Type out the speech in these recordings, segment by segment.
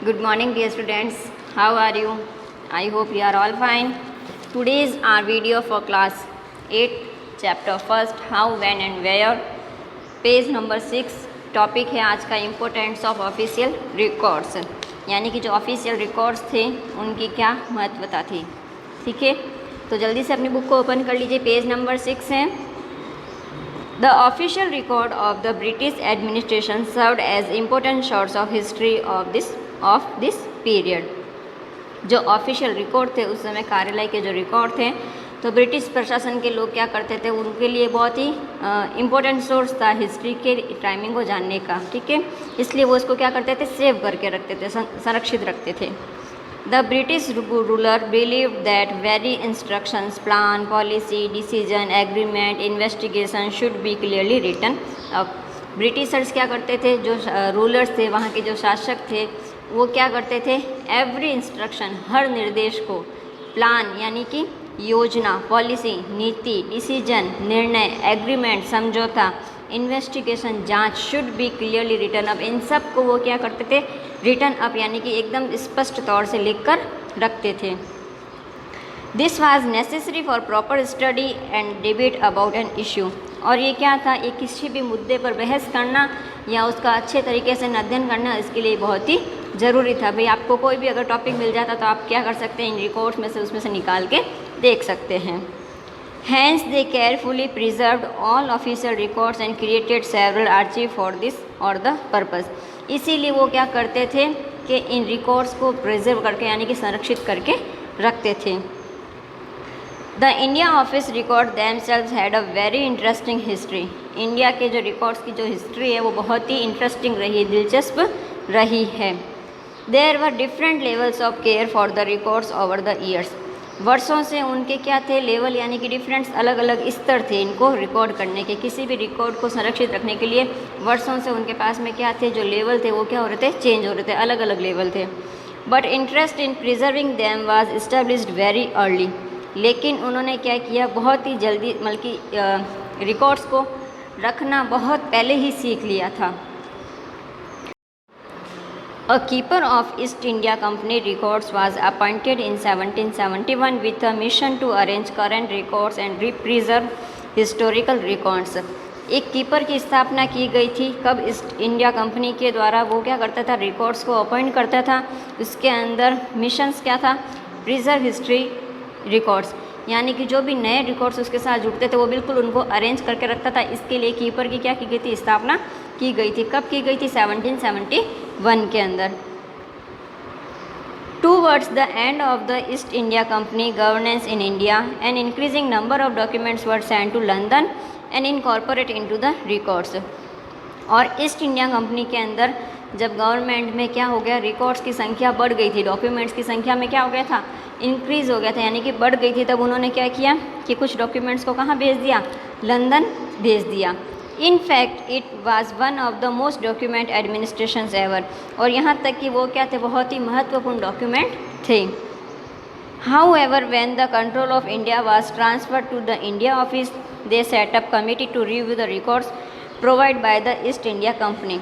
Good morning, dear students. How are you? I hope you are all fine. Today is our video for class 8, chapter 1st, how, when and where. Page number 6 topic है आज का importance of official records, यानी कि जो official records थे उनकी क्या महत्वता थी। ठीक है, तो जल्दी से अपनी बुक को ओपन कर लीजिए। पेज नंबर 6 है। The official record of the British administration served as important source of history of this period. जो ऑफिशियल रिकॉर्ड थे उस समय कार्यालय के जो रिकॉर्ड थे, तो ब्रिटिश प्रशासन के लोग क्या करते थे, उनके लिए बहुत ही इम्पोर्टेंट सोर्स था हिस्ट्री के टाइमिंग को जानने का। ठीक है, इसलिए वो उसको क्या करते थे, सेव करके रखते थे, संरक्षित रखते थे। The British ruler believed that very instructions, plan, policy, decision, agreement, investigation should be clearly written up. Britishers क्या करते थे, जो रूलर्स थे, वहाँ के जो शासक थे, वो क्या करते थे, एवरी इंस्ट्रक्शन, हर निर्देश को, प्लान यानी कि योजना, पॉलिसी, नीति, डिसीजन, निर्णय, एग्रीमेंट, समझौता, इन्वेस्टिगेशन, जांच, should be clearly written up, इन सब को वो क्या करते थे, रिटन अप यानी कि एकदम स्पष्ट तौर से लिखकर रखते थे। This was necessary for proper study and debate about an issue, और ये क्या था, एक किसी भी मुद्दे पर बहस करना या उसका अच्छे तरीके से अध्ययन करना, इसके लिए बहुत ही ज़रूरी था। भाई आपको कोई भी अगर टॉपिक मिल जाता तो आप क्या कर सकते हैं, इन रिकॉर्ड्स में से उसमें से निकाल के देख सकते हैं। Hence they carefully preserved all official records and created several archives for this or the purpose. इसीलिए वो क्या करते थे कि इन रिकॉर्ड्स को प्रिजर्व करके यानी कि संरक्षित करके रखते थे। The India office record themselves had a very interesting history. India के जो रिकॉर्ड्स की जो हिस्ट्री है वो बहुत ही इंटरेस्टिंग रही, दिलचस्प रही है। There were different levels of care for the records over the years. वर्षों से उनके क्या थे, लेवल यानी कि डिफरेंट अलग अलग स्तर थे इनको रिकॉर्ड करने के। किसी भी रिकॉर्ड को संरक्षित रखने के लिए वर्षों से उनके पास में क्या थे, जो लेवल थे वो क्या हो रहे थे, चेंज हो रहे थे, अलग अलग लेवल थे। But interest in preserving them was established very early, लेकिन उन्होंने क्या किया, बहुत ही जल्दी बल्कि रिकॉर्ड्स को रखना बहुत पहले ही सीख लिया था। A keeper of East India Company records was appointed in 1771 with a mission to arrange current records and preserve historical records. एक कीपर की स्थापना की गई थी, कब, ईस्ट इंडिया कंपनी के द्वारा। वो क्या करता था, रिकॉर्ड्स को अपॉइंट करता था। उसके अंदर मिशंस क्या था, प्रिजर्व हिस्ट्री रिकॉर्ड्स, यानी कि जो भी नए रिकॉर्ड्स उसके साथ जुड़ते थे वो बिल्कुल उनको अरेंज करके रखता था। इसके लिए कीपर की क्या की गई थी, स्थापना की गई थी। कब की गई थी, 1771 के अंदर। Towards the end of the East India Company governance in India an increasing number of documents were sent to London and incorporate into the records. और ईस्ट इंडिया कंपनी के अंदर जब गवर्नमेंट में क्या हो गया, रिकॉर्ड्स की संख्या बढ़ गई थी, डॉक्यूमेंट्स की संख्या में क्या हो गया था, इंक्रीज़ हो गया था, यानी कि बढ़ गई थी। तब उन्होंने क्या किया कि कुछ डॉक्यूमेंट्स को कहाँ भेज दिया, लंदन भेज दिया। In fact it was one of the most document administrations ever, और यहाँ तक कि वो क्या थे, बहुत ही महत्वपूर्ण डॉक्यूमेंट थे। However, when the control of India was transferred to the India office, they set up committee to review the records provided by the East India Company.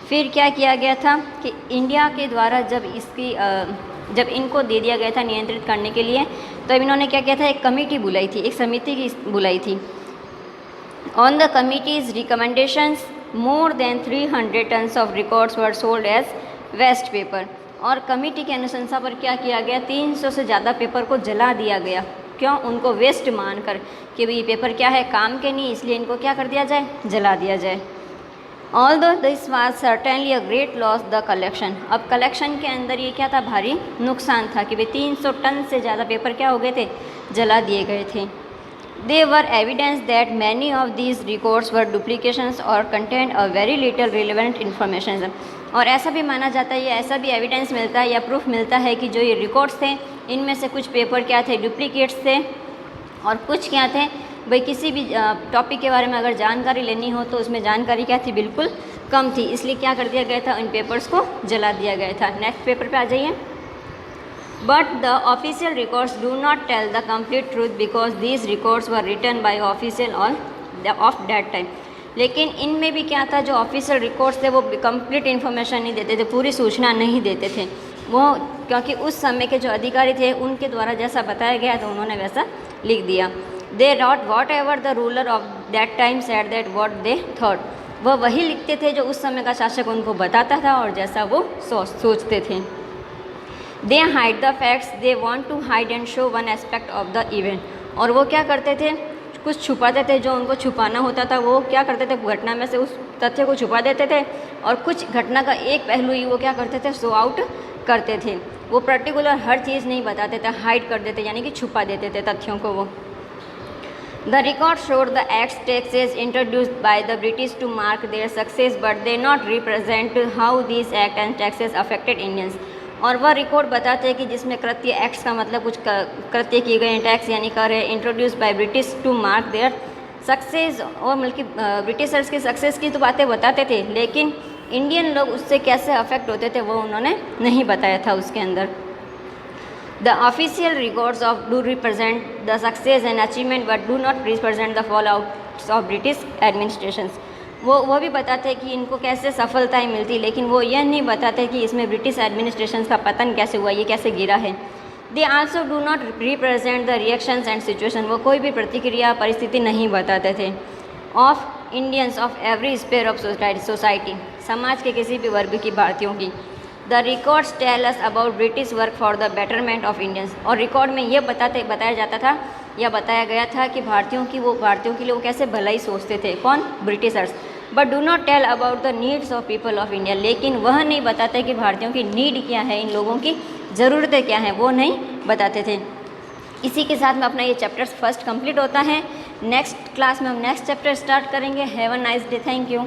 फिर क्या किया गया था कि इंडिया के द्वारा जब इनको दे दिया गया था नियंत्रित करने के लिए, तो इन्होंने क्या किया था, एक कमेटी बुलाई थी, एक समिति की बुलाई थी। On the committee's recommendations more than 300 tons of records were sold as waste paper, और कमेटी की अनुशंसा पर क्या किया गया, 300 से ज़्यादा पेपर को जला दिया गया। क्यों, उनको वेस्ट मानकर कि भाई ये पेपर क्या है, काम के नहीं, इसलिए इनको क्या कर दिया जाए, जला दिया जाए। Although this was certainly a great loss the collection, अब कलेक्शन के अंदर ये क्या था, भारी नुकसान था कि भाई 300 टन से ज़्यादा पेपर क्या हो गए थे, जला दिए गए थे। They were evidence that many of these records were duplications और content a very little relevant information, और ऐसा भी माना जाता है, ऐसा भी एविडेंस मिलता है या प्रूफ मिलता है कि जो ये रिकॉर्ड्स थे इनमें से कुछ पेपर क्या थे, डुप्लीकेट्स थे, और कुछ क्या थे, भाई किसी भी टॉपिक के बारे में अगर जानकारी लेनी हो तो उसमें जानकारी क्या थी, बिल्कुल कम थी, इसलिए क्या कर दिया गया था, इन पेपर्स को जला दिया गया था। नेक्स्ट पेपर पे आ जाइए। But the official records do not tell the complete truth because these records were written by official of that time, लेकिन इनमें भी क्या था, जो ऑफिशियल रिकॉर्ड्स थे वो कंप्लीट इन्फॉर्मेशन नहीं देते थे, पूरी सूचना नहीं देते थे। वो क्योंकि उस समय के जो अधिकारी थे उनके द्वारा जैसा बताया गया तो उन्होंने वैसा लिख दिया। They wrote whatever the ruler of that time said that what they thought, वह वही लिखते थे जो उस समय का शासक उनको बताता था और जैसा वो सोचते थे। They hide the facts, they want to hide and show one aspect of the event, और वो क्या करते थे, कुछ छुपाते थे, जो उनको छुपाना होता था वो क्या करते थे, घटना में से उस तथ्य को छुपा देते थे, और कुछ घटना का एक पहलू ही वो क्या करते थे, शो आउट करते थे। वो पर्टिकुलर हर चीज़ नहीं बताते थे, हाइड कर देते यानी कि छुपा देते थे तथ्यों को वो। The record showed the acts taxes introduced by the British to mark their success, but they not represent how these acts and taxes affected Indians. और वह रिकॉर्ड बताते हैं कि जिसमें कृत्य एक्ट्स का मतलब कुछ कृत्य किए गए टैक्स यानी कर introduce by British to mark their success, और बल्कि ब्रिटिशर्स की सक्सेस की तो बातें बताते थे, लेकिन इंडियन लोग उससे कैसे अफेक्ट होते थे वो उन्होंने नहीं बताया था उसके अंदर। The official records do represent the success and achievement but do not represent the fallouts of British administrations. वो भी बताते हैं कि इनको कैसे सफलताएं मिलती, लेकिन वो यह नहीं बताते कि इसमें ब्रिटिश एडमिनिस्ट्रेशन का पतन कैसे हुआ, ये कैसे गिरा है। They also do not represent the reactions and situation, वो कोई भी प्रतिक्रिया परिस्थिति नहीं बताते थे। Of Indians of every sphere of society, समाज के किसी भी वर्ग की भारतीयों की। The records tell us about British work for the betterment of Indians, और रिकॉर्ड में ये बताया जाता था या बताया गया था कि भारतीयों के लिए वो कैसे भलाई सोचते थे, कौन, Britishers. But do not tell about the needs of people of India, लेकिन वह नहीं बताते कि भारतीयों की नीड क्या है, इन लोगों की ज़रूरतें क्या हैं, वो नहीं बताते थे। इसी के साथ में अपना ये चैप्टर्स फर्स्ट कंप्लीट होता है। नेक्स्ट क्लास में हम नेक्स्ट चैप्टर स्टार्ट करेंगे। Have a nice day, thank you.